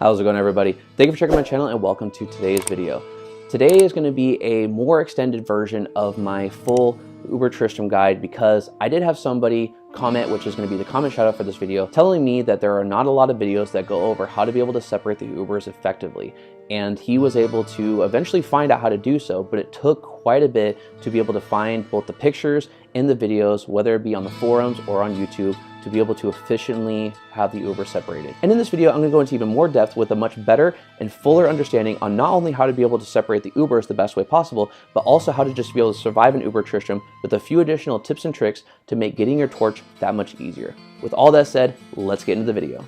How's it going, everybody? Thank you for checking my channel and welcome to today's video. Today is going to be a more extended version of my full Uber Tristram guide because I did have somebody comment, which is going to be the comment shout out for this video, telling me that there are not a lot of videos that go over how to be able to separate the Ubers effectively. And he was able to eventually find out how to do so, but it took quite a bit to be able to find both the pictures and the videos, whether it be on the forums or on YouTube, to be able to efficiently have the Uber separated. And in this video, I'm going to go into even more depth with a much better and fuller understanding on not only how to be able to separate the Ubers the best way possible, but also how to just be able to survive an Uber Tristram with a few additional tips and tricks to make getting your torch that much easier. With all that said, let's get into the video.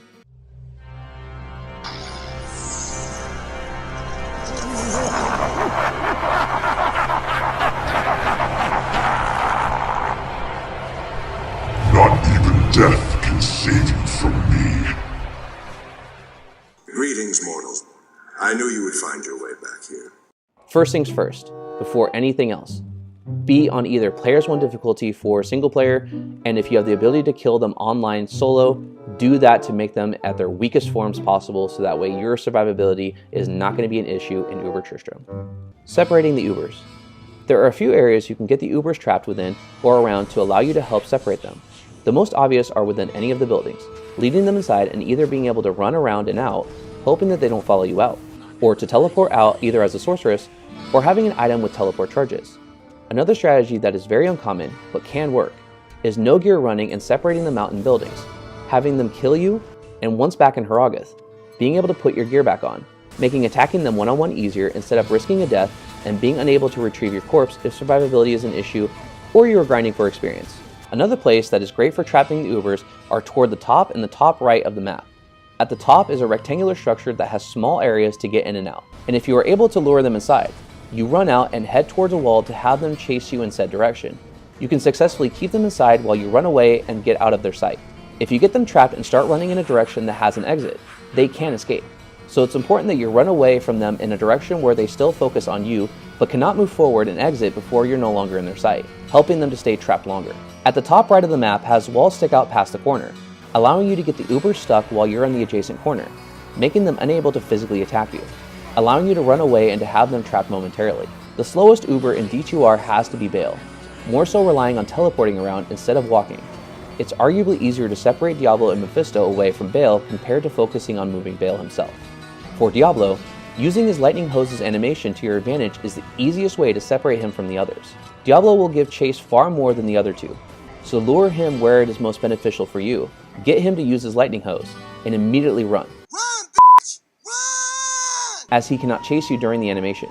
Death can save you from me. Greetings, mortals. I knew you would find your way back here. First things first, before anything else, be on either Players 1 difficulty for single player, and if you have the ability to kill them online solo, do that to make them at their weakest forms possible so that way your survivability is not going to be an issue in Uber Tristram. Separating the Ubers. There are a few areas you can get the Ubers trapped within or around to allow you to help separate them. The most obvious are within any of the buildings, leading them inside and either being able to run around and out, hoping that they don't follow you out, or to teleport out either as a sorceress or having an item with teleport charges. Another strategy that is very uncommon, but can work, is no gear running and separating them out in buildings, having them kill you, and once back in Resurrected, being able to put your gear back on, making attacking them one-on-one easier instead of risking a death and being unable to retrieve your corpse if survivability is an issue or you are grinding for experience. Another place that is great for trapping the Ubers are toward the top and the top right of the map. At the top is a rectangular structure that has small areas to get in and out. And if you are able to lure them inside, you run out and head towards a wall to have them chase you in said direction. You can successfully keep them inside while you run away and get out of their sight. If you get them trapped and start running in a direction that has an exit, they can escape. So it's important that you run away from them in a direction where they still focus on you, but cannot move forward and exit before you're no longer in their sight, helping them to stay trapped longer. At the top right of the map has walls stick out past the corner, allowing you to get the Uber stuck while you're in the adjacent corner, making them unable to physically attack you, allowing you to run away and to have them trapped momentarily. The slowest Uber in D2R has to be Baal, more so relying on teleporting around instead of walking. It's arguably easier to separate Diablo and Mephisto away from Baal compared to focusing on moving Baal himself. For Diablo, using his lightning hoses animation to your advantage is the easiest way to separate him from the others. Diablo will give chase far more than the other two, so lure him where it is most beneficial for you, get him to use his lightning hose, and immediately run. Run, bitch! Run! As he cannot chase you during the animation.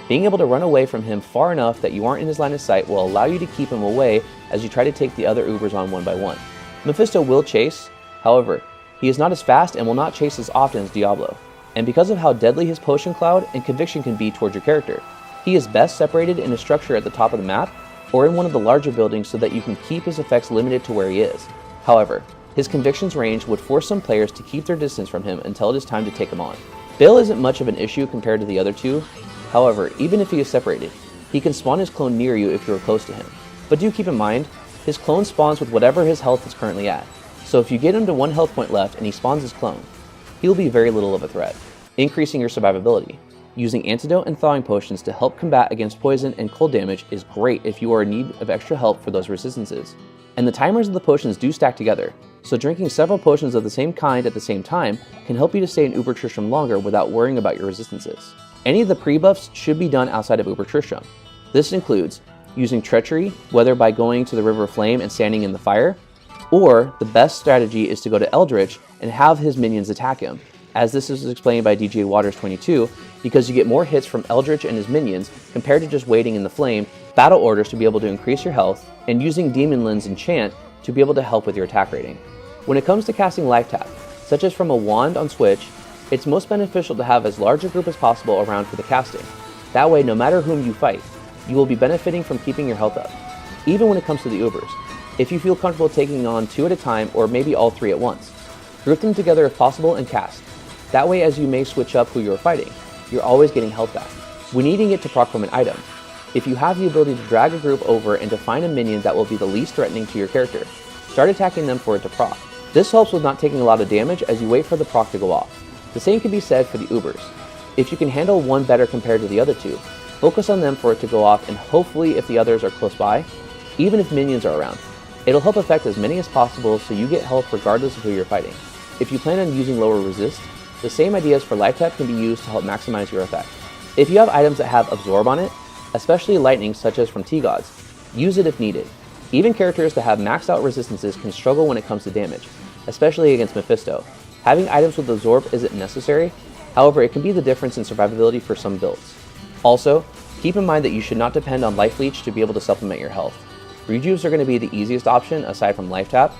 Being able to run away from him far enough that you aren't in his line of sight will allow you to keep him away as you try to take the other Ubers on one by one. Mephisto will chase, however, he is not as fast and will not chase as often as Diablo. And because of how deadly his potion cloud and conviction can be towards your character, he is best separated in a structure at the top of the map or in one of the larger buildings so that you can keep his effects limited to where he is. However, his conviction's range would force some players to keep their distance from him until it is time to take him on. Baal isn't much of an issue compared to the other two. However, even if he is separated, he can spawn his clone near you if you are close to him. But do keep in mind, his clone spawns with whatever his health is currently at. So if you get him to 1 health point left and he spawns his clone, he will be very little of a threat, increasing your survivability. Using antidote and thawing potions to help combat against poison and cold damage is great if you are in need of extra help for those resistances. And the timers of the potions do stack together, so drinking several potions of the same kind at the same time can help you to stay in Uber Tristram longer without worrying about your resistances. Any of the pre-buffs should be done outside of Uber Tristram. This includes using treachery, whether by going to the River of Flame and standing in the fire, or the best strategy is to go to Eldritch and have his minions attack him, as this is explained by DJ Waters 22, because you get more hits from Eldritch and his minions compared to just waiting in the flame, battle orders to be able to increase your health, and using Demon Lens Enchant to be able to help with your attack rating. When it comes to casting Life Tap, such as from a wand on Switch, it's most beneficial to have as large a group as possible around for the casting. That way, no matter whom you fight, you will be benefiting from keeping your health up. Even when it comes to the Ubers, if you feel comfortable taking on 2 at a time or maybe all 3 at once, group them together if possible and cast. That way, as you may switch up who you are fighting, you're always getting health back. When needing it to proc from an item, if you have the ability to drag a group over and to find a minion that will be the least threatening to your character, start attacking them for it to proc. This helps with not taking a lot of damage as you wait for the proc to go off. The same can be said for the Ubers. If you can handle one better compared to the other two, focus on them for it to go off, and hopefully if the others are close by, even if minions are around, it'll help affect as many as possible so you get health regardless of who you're fighting. If you plan on using lower resist, the same ideas for life tap can be used to help maximize your effect. If you have items that have absorb on it, especially lightning such as from T-Gods, use it if needed. Even characters that have maxed out resistances can struggle when it comes to damage, especially against Mephisto. Having items with absorb isn't necessary, however it can be the difference in survivability for some builds. Also, keep in mind that you should not depend on life leech to be able to supplement your health. Rejuves are going to be the easiest option aside from life tap,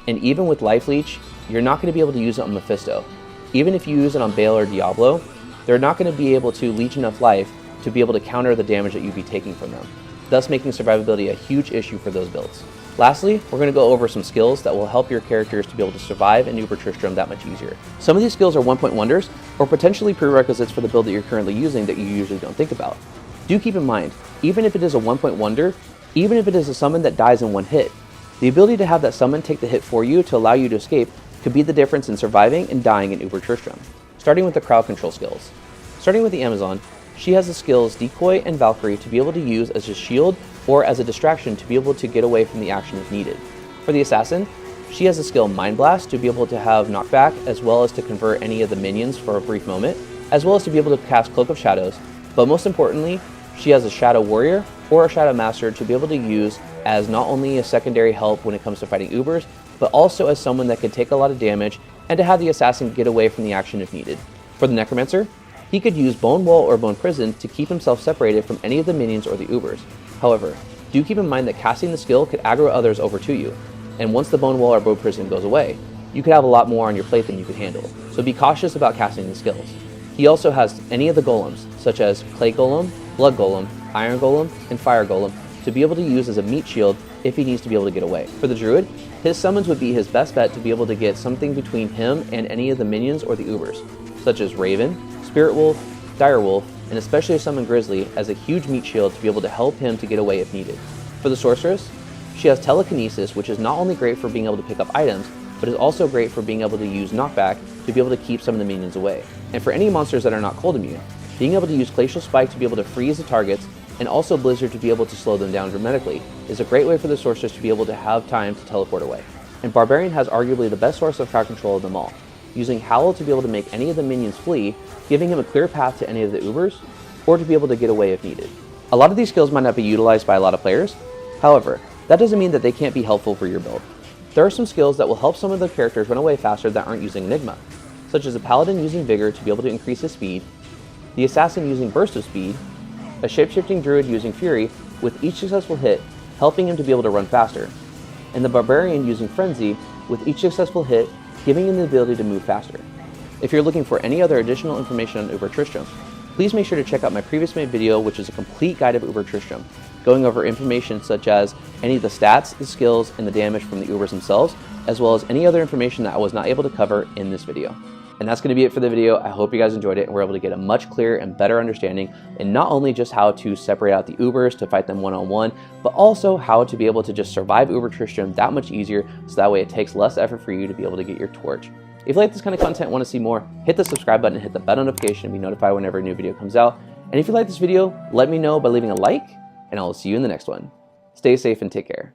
and even with life leech, you're not going to be able to use it on Mephisto. Even if you use it on Baal or Diablo, they're not going to be able to leech enough life to be able to counter the damage that you'd be taking from them, thus making survivability a huge issue for those builds. Lastly, we're going to go over some skills that will help your characters to be able to survive in Uber Tristram that much easier. Some of these skills are one-point wonders, or potentially prerequisites for the build that you're currently using that you usually don't think about. Do keep in mind, even if it is a one-point wonder, even if it is a summon that dies in one hit, the ability to have that summon take the hit for you to allow you to escape could be the difference in surviving and dying in Uber Tristram. Starting with the crowd control skills. Starting with the Amazon, she has the skills Decoy and Valkyrie to be able to use as a shield or as a distraction to be able to get away from the action if needed. For the Assassin, she has the skill Mind Blast to be able to have knockback as well as to convert any of the minions for a brief moment, as well as to be able to cast Cloak of Shadows, but most importantly, she has a Shadow Warrior or a Shadow Master to be able to use as not only a secondary help when it comes to fighting Ubers, but also as someone that can take a lot of damage and to have the Assassin get away from the action if needed. For the Necromancer, he could use Bone Wall or Bone Prison to keep himself separated from any of the minions or the Ubers. However, do keep in mind that casting the skill could aggro others over to you, and once the Bone Wall or Bone Prison goes away, you could have a lot more on your plate than you could handle, so be cautious about casting the skills. He also has any of the golems, such as Clay Golem, Blood Golem, Iron Golem, and Fire Golem, to be able to use as a meat shield if he needs to be able to get away. For the Druid, his summons would be his best bet to be able to get something between him and any of the minions or the Ubers, such as Raven, Spirit Wolf, Dire Wolf, and especially a summon Grizzly as a huge meat shield to be able to help him to get away if needed. For the Sorceress, she has Telekinesis, which is not only great for being able to pick up items, but is also great for being able to use knockback to be able to keep some of the minions away. And for any monsters that are not cold immune, being able to use Glacial Spike to be able to freeze the targets and also Blizzard to be able to slow them down dramatically is a great way for the Sorceress to be able to have time to teleport away. And Barbarian has arguably the best source of crowd control of them all, using Howl to be able to make any of the minions flee, giving him a clear path to any of the Ubers, or to be able to get away if needed. A lot of these skills might not be utilized by a lot of players, however, that doesn't mean that they can't be helpful for your build. There are some skills that will help some of the characters run away faster that aren't using Enigma, such as a Paladin using Vigor to be able to increase his speed, the Assassin using Burst of Speed, a Shapeshifting Druid using Fury with each successful hit helping him to be able to run faster, and the Barbarian using Frenzy with each successful hit giving him the ability to move faster. If you're looking for any other additional information on Uber Tristram, please make sure to check out my previous made video, which is a complete guide of Uber Tristram, going over information such as any of the stats, the skills, and the damage from the Ubers themselves, as well as any other information that I was not able to cover in this video. And that's going to be it for the video. I hope you guys enjoyed it and were able to get a much clearer and better understanding in not only just how to separate out the Ubers to fight them one-on-one, but also how to be able to just survive Uber Tristram that much easier, so that way it takes less effort for you to be able to get your torch. If you like this kind of content and want to see more, hit the subscribe button and hit the bell notification to be notified whenever a new video comes out. And if you like this video, let me know by leaving a like, and I will see you in the next one. Stay safe and take care.